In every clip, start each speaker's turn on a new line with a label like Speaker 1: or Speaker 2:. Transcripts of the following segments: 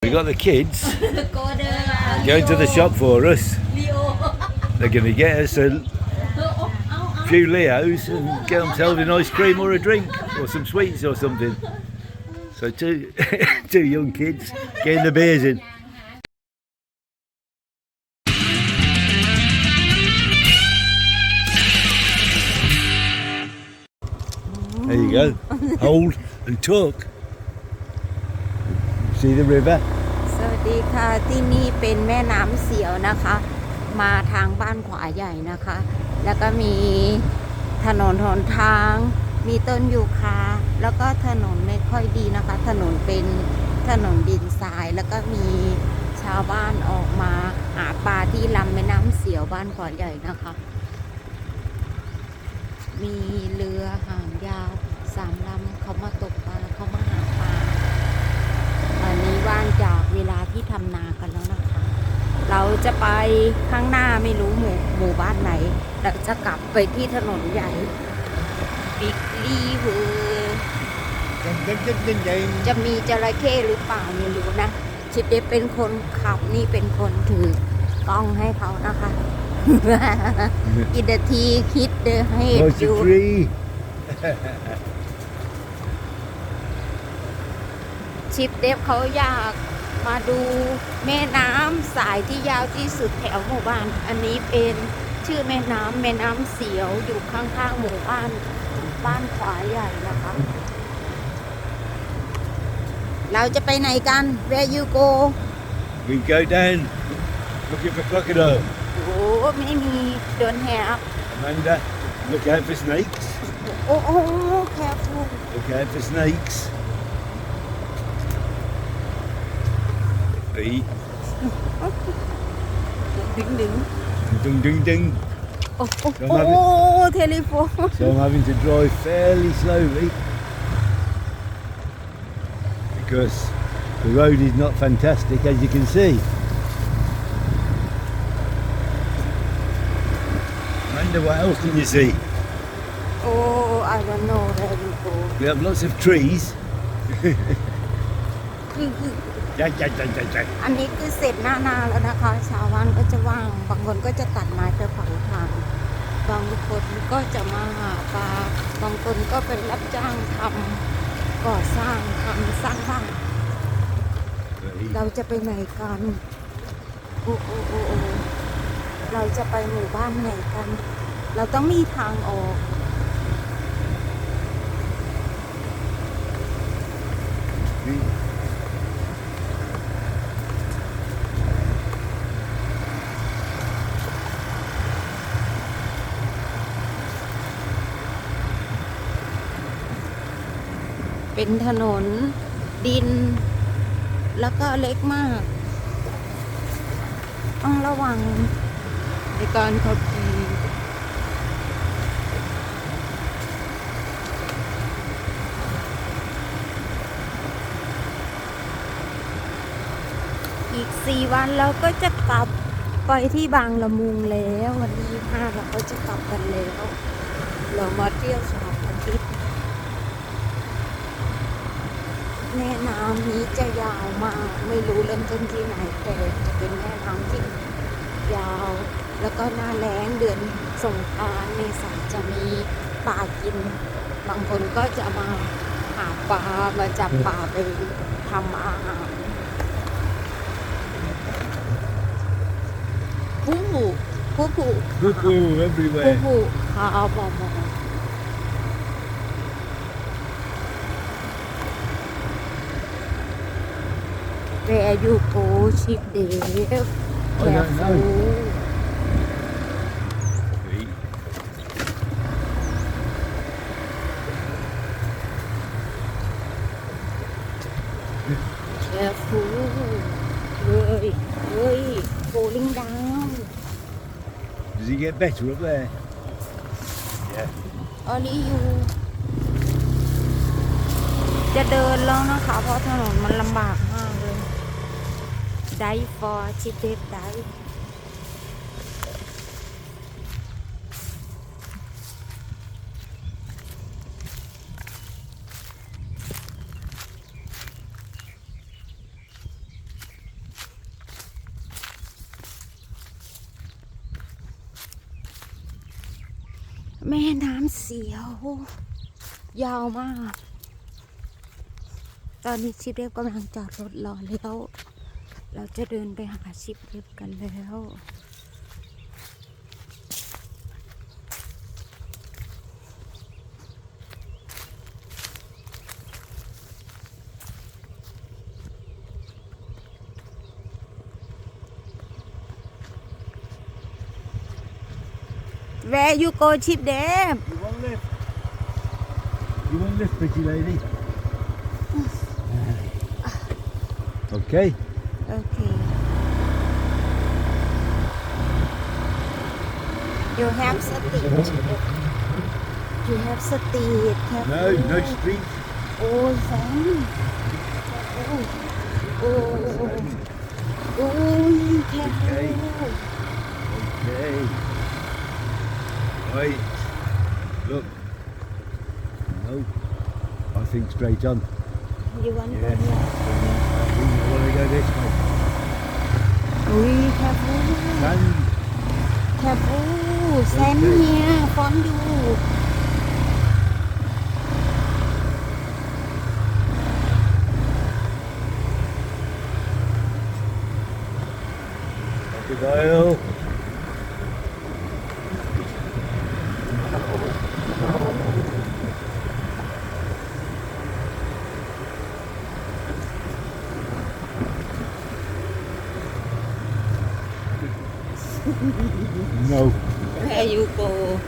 Speaker 1: We got the kids going to the shop for us. They're going to get us a few Leos and get themselves an ice cream or a drink or some sweets or something. So two young kids getting the beers in. There you go. Hold and talk. See the river?
Speaker 2: สวัสดีค่ะที่นี่เป็นแม่น้ำเสียวนะคะมาทางบ้านขวาใหญ่นะคะแล้วก็มีถนนหนทางมีต้นยูคาแล้วก็ถนนไม่ค่อยดีนะคะถนนเป็นถนนดินทรายแล้วก็มีชาวบ้านออกมาหาปลาที่ลำแม่น้ำเสียวบ้านขวาใหญ่นะคะมีเรือหางยาว3 ลำเขามาตกปลาเขามาหาปลาตอนนี้ว่างจากเวลาที่ทำนากันแล้วนะคะเราจะไปข้างหน้าไม่รู้หมู่บ้านไหนเราจะกลับไปที่ถนนใหญ่บิ๊กลี่เวอร์จะมีจระเข้หรือเปล่าไม่รู้นะชิดเดเป็นคนขับนี่เป็นคนถือกล้องให้เขานะคะกินนาทีคิดเดให้ดูชิปเดฟเขาอยากมาดูแม่น้ำสายที่ยาวที่สุดแถวหมู่บ้านอันนี้เป็นชื่อแม่น้ำเสียวอยู่ข้างๆหมู่บ้านขวาใหญ่นะคะเราจะไปไหนกัน Where you go
Speaker 1: We go down looking for crocodile.
Speaker 2: โอ้ไม่มีเดินแหบ
Speaker 1: Amanda, look out for snakes.
Speaker 2: โอ้careful
Speaker 1: Look out for snakes. Eat.
Speaker 2: ดึง
Speaker 1: Ding ding ding.
Speaker 2: โอ้เทเลโฟน
Speaker 1: So I'm having to drive fairly slowly because the road is not fantastic, as you can see. Amanda, what else can you see?
Speaker 2: I don't know where you go
Speaker 1: We have lots of trees.
Speaker 2: คือ
Speaker 1: Jack.
Speaker 2: อันนี้คือเสร็จหน้านาแล้วนะคะชาวบ้านก็จะว่างบางคนก็จะตัดไม้ไปเผาถ่านบางคนก็จะมาหาปลาบางคนก็ไปรับจ้างทำก่อสร้างสร้างบ้านเราจะไปไหนกันโอ้เราจะไปหมู่บ้านไหนกันเราต้องมีทางออกเป็นถนนดินแล้วก็เล็กมากต้องระวังในการขับขี่อีก4 วันเราก็จะกลับไปที่บางละมุงแล้ววันที่5เราก็จะกลับกันแล้วเรามาเที่ยวเสาร์อาทิตย์แม่น้ำนี้จะยาวมากไม่รู้เริ่มต้นที่ไหนแต่จะเป็นแม่น้ำที่ยาวแล้วก็หน้าแล้งเดือนสงกรานต์เมษาจะมีปลากินบางคนก็จะมาหาปลามาจับปลาไปทำอาหารผู้everywhere ผู้ขาวบอมWhere you go, sheep Dave? Careful. Careful. Falling down.
Speaker 1: Does it get better up there? Yeah.
Speaker 2: Only you. จะเดินแล้วนะคะเพราะถนนมันลำบากมากเลย Die for cheap Dave die แม่น้ำเสียว ยาวมาก ตอนนี้ชิปเรียบกำลังจอดรถรอแล้ว เราจะเดินไปหาชิปเรียบกันแล้วWhere you go, Chip Dave?
Speaker 1: You want lift? You want lift, pretty lady? Okay.
Speaker 2: Okay. You have street. You have street.
Speaker 1: No, no street.
Speaker 2: Oh, thank. Oh, careful.
Speaker 1: Okay. Right. Look. No. I think straight on.
Speaker 2: You want to
Speaker 1: Yeah.
Speaker 2: go here?
Speaker 1: I think I want to go this way.
Speaker 2: Careful.
Speaker 1: Sand.
Speaker 2: Careful. Sand here from you.
Speaker 1: Crocodile. No.
Speaker 2: Where you go?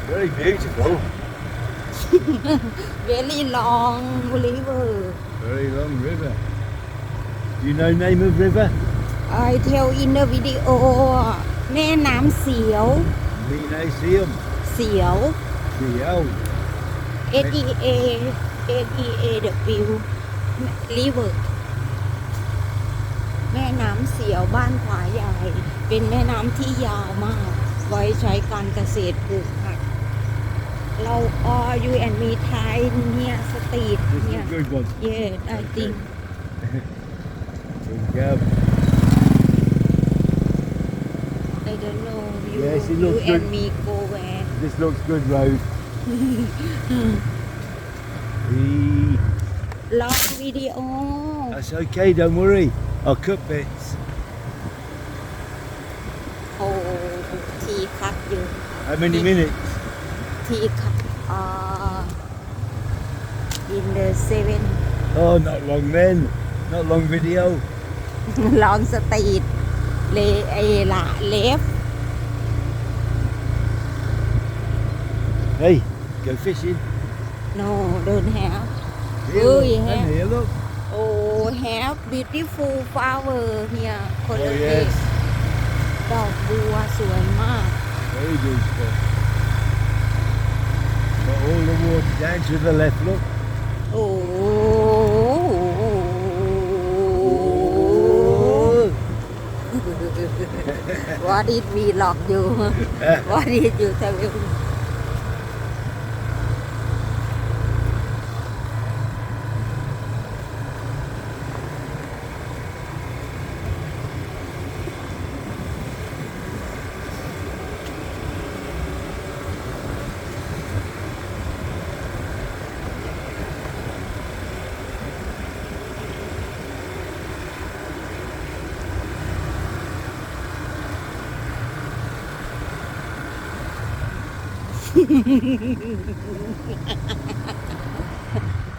Speaker 1: Very beautiful.
Speaker 2: Very long river.
Speaker 1: Very long river. Do you know name of river?
Speaker 2: I tell in the video แม่น้ำเสียว
Speaker 1: Gymnasium.
Speaker 2: เสียว
Speaker 1: Siao.
Speaker 2: SEAW river แม่น้ำเสียวบ้านขวายใหญ่ เป็นแม่น้ำที่ยาวมาก ไว้ใช้การเกษตรปลูกผัก เราyou and me Thai เนี่ยสตรีท
Speaker 1: This is
Speaker 2: เนี่ย
Speaker 1: a good one.
Speaker 2: Yeah I think
Speaker 1: There we go.
Speaker 2: I don't know you
Speaker 1: Yes, it
Speaker 2: you
Speaker 1: looks
Speaker 2: and
Speaker 1: good.
Speaker 2: me go where
Speaker 1: This looks good road.
Speaker 2: long video
Speaker 1: That's okay, don't worry. I'll cut bits.
Speaker 2: โอ้ทีคัดอยู่
Speaker 1: How many minutes?
Speaker 2: ทีคัดin the 7
Speaker 1: Oh, not long then. Not long video.
Speaker 2: ลองสตรีทเลละเลฟ
Speaker 1: Hey, go fishing.
Speaker 2: no don't have
Speaker 1: Here,
Speaker 2: Oh,
Speaker 1: look.
Speaker 2: yeah.
Speaker 1: And here, look.
Speaker 2: oh have beautiful flower here คน
Speaker 1: Oh,
Speaker 2: ละเ
Speaker 1: yes.
Speaker 2: ดอกบัวสวยมาก
Speaker 1: Very beautiful. Got all the water down to the left, look.
Speaker 2: โอ้ What did we lock you What did you tell you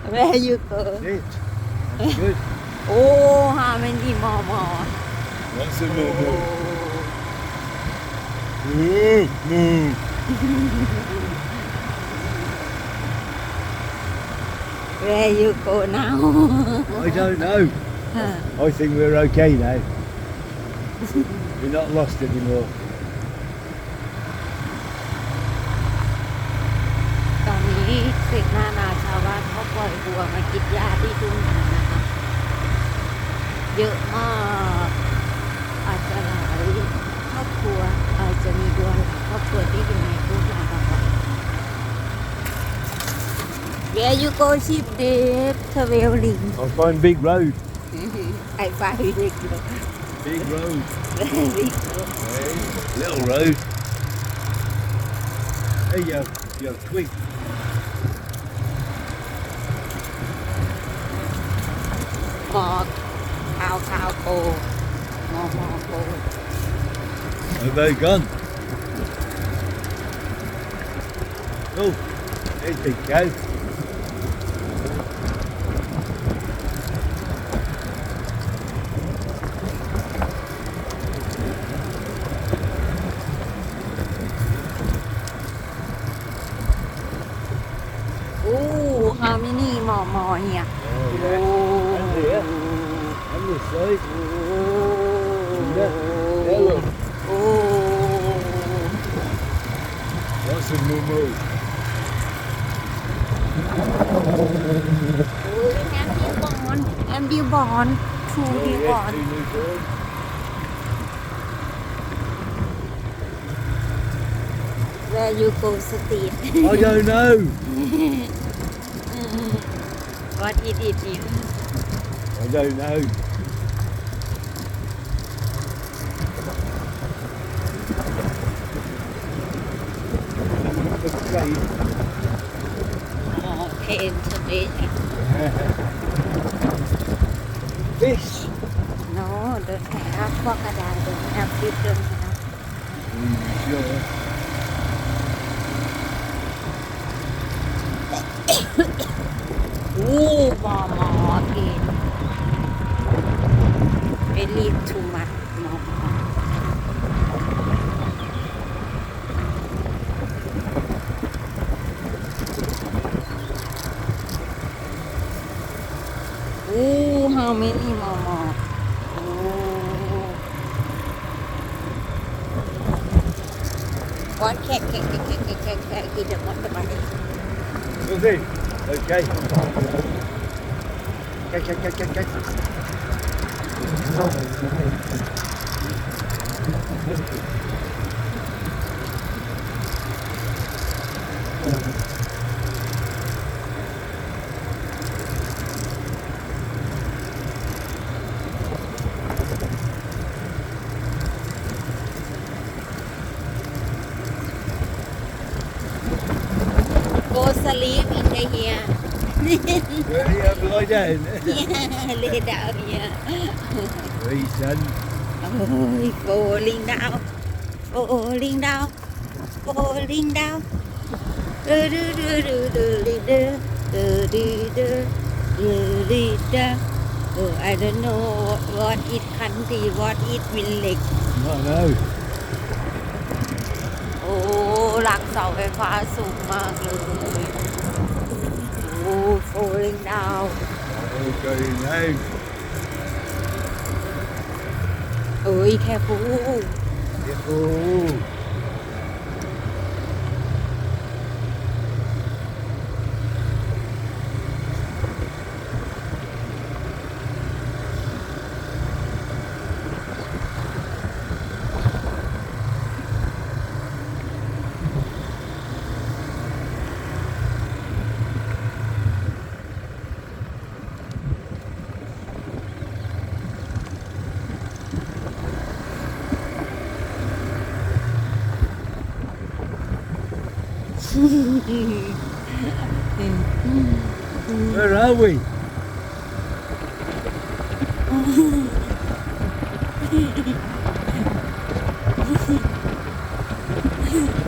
Speaker 2: Where you go
Speaker 1: That's it. That's good.
Speaker 2: Oh how many more
Speaker 1: Lots of more. Move, move.
Speaker 2: Where you go now
Speaker 1: I don't know. I think we're okay now. We're not lost anymore.
Speaker 2: ตอนนี้เสกหน้านาชาวบ้านเขาปล่อยวัวมากินหญ้าที่ทุ่งนานะคะ เยอะมาก อาจจะหลายครอบครัว อาจจะมีวัวหลายครอบครัวที่อยู่ในทุ่งนาค่ะ Where you go sheep date traveling
Speaker 1: I'll find big road.
Speaker 2: I find it big road.
Speaker 1: Big road.
Speaker 2: Big road.
Speaker 1: Hey, little road. Hey, you twig.
Speaker 2: หมอกขาวโกหมอกโก
Speaker 1: Have they gone? Oh, there's big cow.
Speaker 2: Ooh, how many more here?
Speaker 1: Oh, yeah. And here. And this side. There, look.
Speaker 2: Oh.
Speaker 1: Lots of moo.
Speaker 2: Oh, em đi bòn, Chu đi bòn.
Speaker 1: Two newborn.
Speaker 2: Where you go street?
Speaker 1: I don't know.
Speaker 2: What it is here?
Speaker 1: I don't know.
Speaker 2: Oh, pain street.
Speaker 1: Fish.
Speaker 2: No, don't have crocodile, don't have fish, don't have.
Speaker 1: Sure.
Speaker 2: Ooh, more again. Really too much more. Ooh, how many more? Ooh. What cake, eat the money.
Speaker 1: Susie. Okay. Catch.
Speaker 2: Go sleep in the here.
Speaker 1: Ready up, lie down.
Speaker 2: Yeah, lay down here.
Speaker 1: Right, son.
Speaker 2: Oh, falling down. Falling down. Falling down. Oh, I don't know what it country, what it village.
Speaker 1: I know.
Speaker 2: โอ้หลักเสาไฟฟ้าสูงมากเลย โอ้ falling down
Speaker 1: Oh, going down.
Speaker 2: เอ้ยแค่พู
Speaker 1: Oh. Where are we?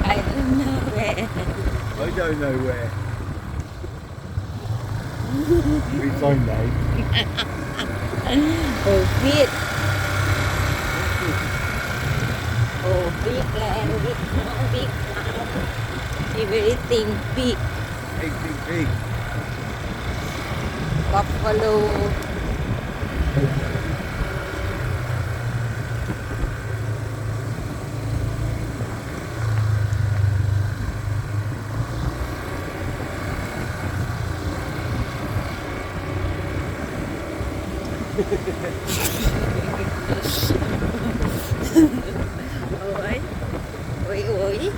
Speaker 2: I don't know where
Speaker 1: I don't know where. We find out.
Speaker 2: Oh big Oh big land big everything big
Speaker 1: Big.
Speaker 2: buffalo ôi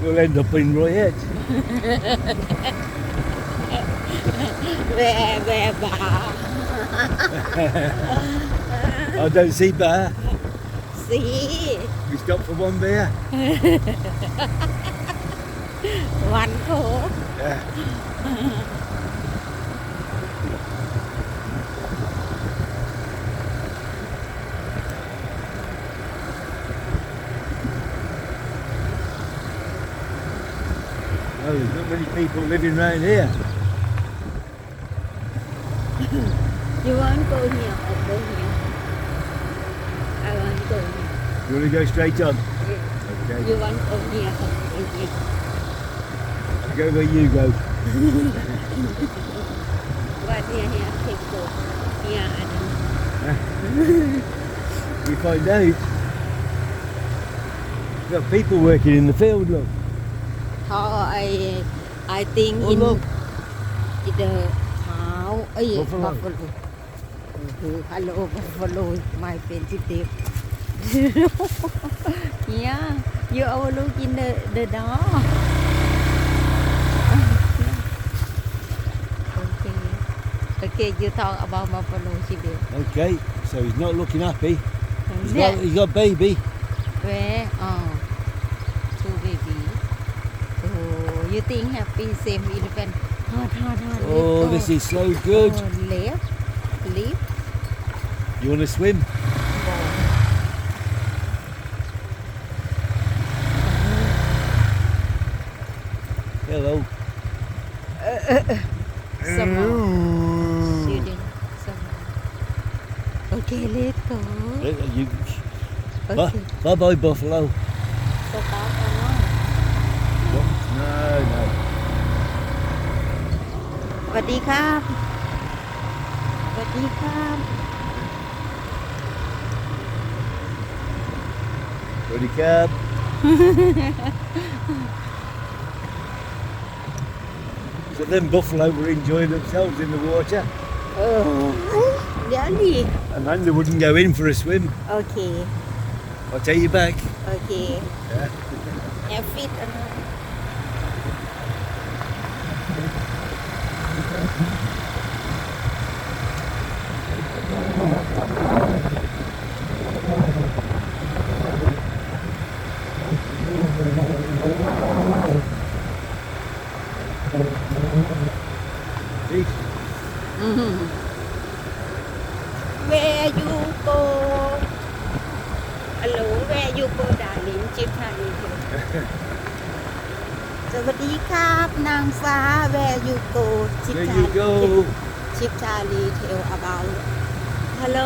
Speaker 1: We'll end up in Roiet.
Speaker 2: về bà
Speaker 1: I don't see bear.
Speaker 2: สี
Speaker 1: We stop for one beer.
Speaker 2: วันโค
Speaker 1: Yeah. Oh, there's not many people living round here.
Speaker 2: You want go here or go here? I want go here.
Speaker 1: You want to go straight on? Okay.
Speaker 2: You want go here or go here?
Speaker 1: I'll go where you go.
Speaker 2: But here take go. Here I don't.
Speaker 1: We find out. Got people working in the field, look.
Speaker 2: How I think
Speaker 1: Oh,
Speaker 2: in
Speaker 1: look.
Speaker 2: the cow.
Speaker 1: Buffalo.
Speaker 2: Buffalo. Hello buffalo. My friendship day. Yeah, you overlooking the door. Okay, you talk about buffalo today.
Speaker 1: Okay, so he's not looking happy.
Speaker 2: Yeah.
Speaker 1: He's got baby.
Speaker 2: Where? Oh, two baby. Oh, you think happy same elephant? Hard.
Speaker 1: Oh, this is so good.
Speaker 2: Oh, left.
Speaker 1: You want to swim? Hello.
Speaker 2: Some student. Some. Okay, let's go.
Speaker 1: You,
Speaker 2: Okay.
Speaker 1: bye, buffalo.
Speaker 2: Stop or not?
Speaker 1: No.
Speaker 2: สวัสดีครับ สวัสดีครับ
Speaker 1: Ready, cab? So them buffalo were enjoying themselves in the water,
Speaker 2: เดี๋ยวดิ
Speaker 1: and then they wouldn't go in for a swim.
Speaker 2: โอเค
Speaker 1: I'll take you back.
Speaker 2: โอเค
Speaker 1: Yeah.
Speaker 2: แอฟฟิตอันนั้น
Speaker 1: See?
Speaker 2: Where you go Hello Where you go darling จิ๊บชาลีสวัสดีครับนางฟ้า Where you go จิ๊บ
Speaker 1: There
Speaker 2: ชา
Speaker 1: you
Speaker 2: ลี
Speaker 1: go.
Speaker 2: ชิปชาลีเทล about ฮัลโหล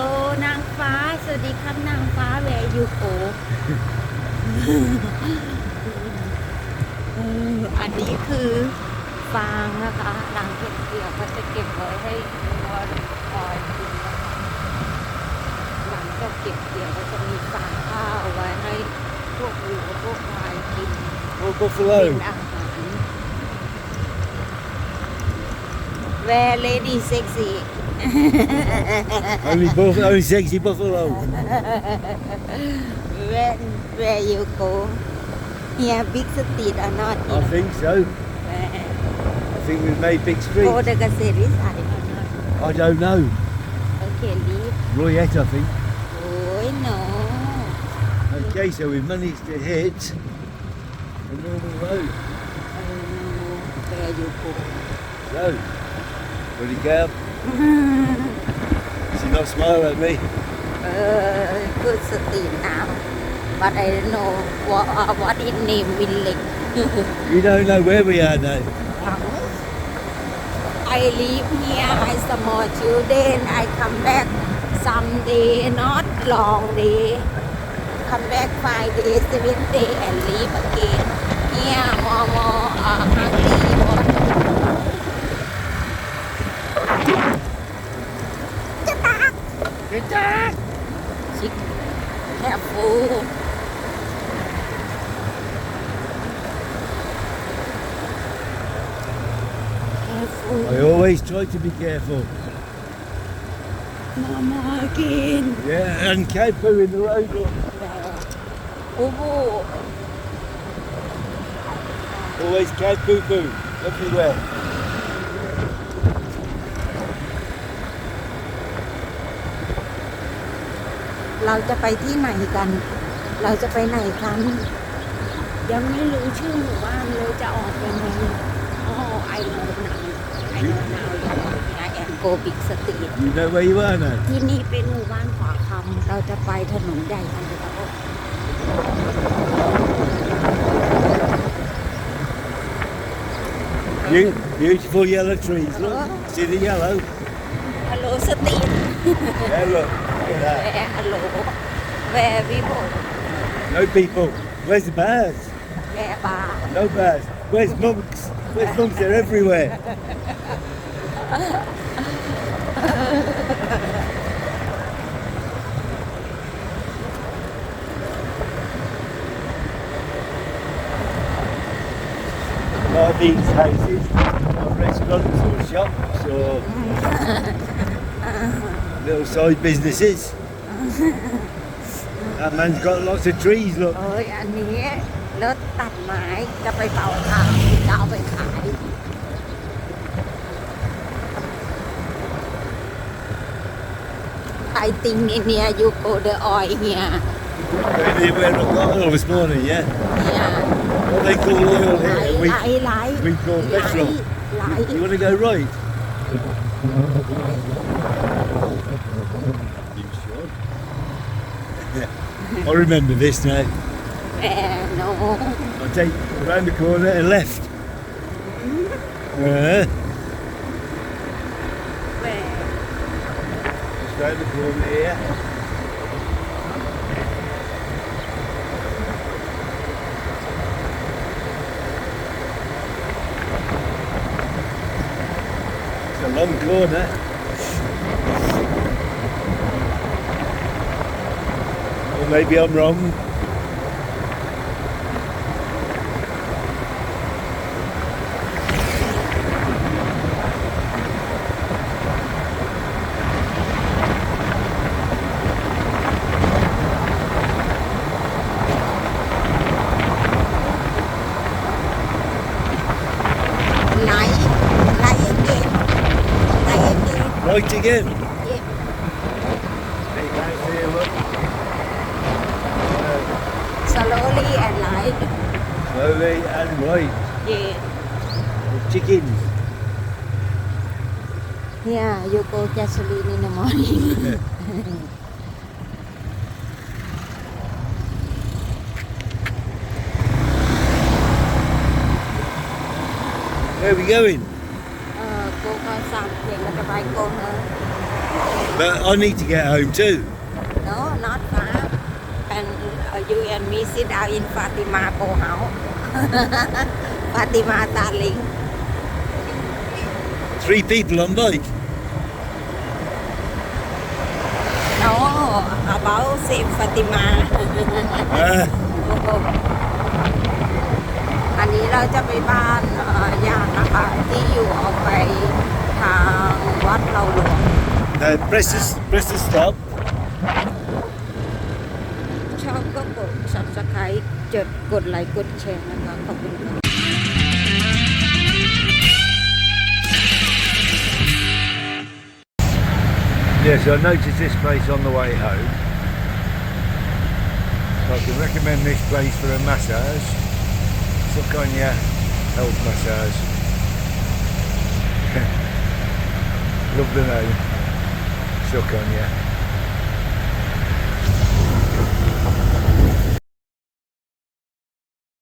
Speaker 2: นางฟ้า สวัสดีครับนางฟ้าแวร์ยูโกอันนี้คือฟางนะคะหลังเก็บเกี่ยวก็จะเก็บไว้ให้วัวคอยกินนะคะหลังจากเก็บเกี่ยวก็จะมีฟางข้าวไว้ให้พวกวัวพวกควายกิน
Speaker 1: Oh,
Speaker 2: เป็น
Speaker 1: buffalo.
Speaker 2: อาหารแวร์เลดี้เซ็กซี่
Speaker 1: Only sexy buffalo.
Speaker 2: Where you go? Here big street or not?
Speaker 1: I think so. I think we've made big
Speaker 2: Go
Speaker 1: streets.
Speaker 2: the Gazette side or not?
Speaker 1: I don't know.
Speaker 2: Okay, leave.
Speaker 1: Roiet, I think.
Speaker 2: Oh no.
Speaker 1: Okay, so we've managed to hit a normal road.
Speaker 2: Oh no. Where you go?
Speaker 1: So, ready, cab? She not smile at me.
Speaker 2: Good street now. But I don't know what it name village.
Speaker 1: You don't know where we are now.
Speaker 2: I live here. I small children. I come back someday, not long day. Come back 5 days, 7 days, and leave again. Here, more hungry.
Speaker 1: Get back!
Speaker 2: Careful. Careful.
Speaker 1: I always try to be careful.
Speaker 2: Mama again.
Speaker 1: Yeah, and cow poo in the road. Look.
Speaker 2: Oh.
Speaker 1: Always cow poo poo everywhere.
Speaker 2: เราจะไปที่ไหนกัน เราจะไปไหนกันยังไม่รู้ชื่อหมู่บ้านเลยจะออกยังไงอ๋อไอโนนาวไอโนนาวแอนโกบิกสตรีท
Speaker 1: You know where you are now?
Speaker 2: ที่นี่เป็นหมู่บ้านขวาคำเราจะไปถนนใหญ่กันเลยครับ
Speaker 1: Beautiful yellow trees. Look, see the yellow?
Speaker 2: ฮัลโหลสตรีท
Speaker 1: Yeah, look. Look at that.
Speaker 2: ฮัลโหลแวร์วิโบ
Speaker 1: No people. Where's the bears?
Speaker 2: แวร์บาร์
Speaker 1: No bears. Where's monks? Where's monks? They're everywhere. Like these houses, are restaurants or shops or little side businesses. That man's got lots of trees, look.
Speaker 2: เอ้ยอันนี้รถตัดไม้จะไปเป่าถ่านจะเอาไปขาย I think in here you go the oil here
Speaker 1: Where I got oil this morning, yeah?
Speaker 2: yeah
Speaker 1: What they call oil here?
Speaker 2: light
Speaker 1: We call petrol.
Speaker 2: light
Speaker 1: You want to go right? You sure? I remember this now.
Speaker 2: no
Speaker 1: I'll take round the corner and left.
Speaker 2: where
Speaker 1: Just round the corner here. It's a long corner. Or maybe I'm wrong. Right again.
Speaker 2: yeah
Speaker 1: There you go, see, look.
Speaker 2: slowly and light
Speaker 1: Slowly and right.
Speaker 2: yeah
Speaker 1: The chickens.
Speaker 2: yeah you go gasoline in the morning
Speaker 1: Where are we going?
Speaker 2: cô coi xong thì là cái bài cô nữa
Speaker 1: But I need to get home too.
Speaker 2: no not far and you and me sit down in Fatima cô house Fatima darling
Speaker 1: 3 people on bike.
Speaker 2: no about same Fatima
Speaker 1: Ah,
Speaker 2: อันนี้เราจะไปบ้านญาตินะคะที่อยู่ออกไปทางวัดเราหลวง
Speaker 1: press the stop.
Speaker 2: ชอบก็กด subscribe กดไลค์กดแชร์นะคะขอบคุณค่ะ
Speaker 1: Yes, I noticed this place on the way home. So I can recommend this place for a massage. Sukonya health massage. Love the name. Sukonya.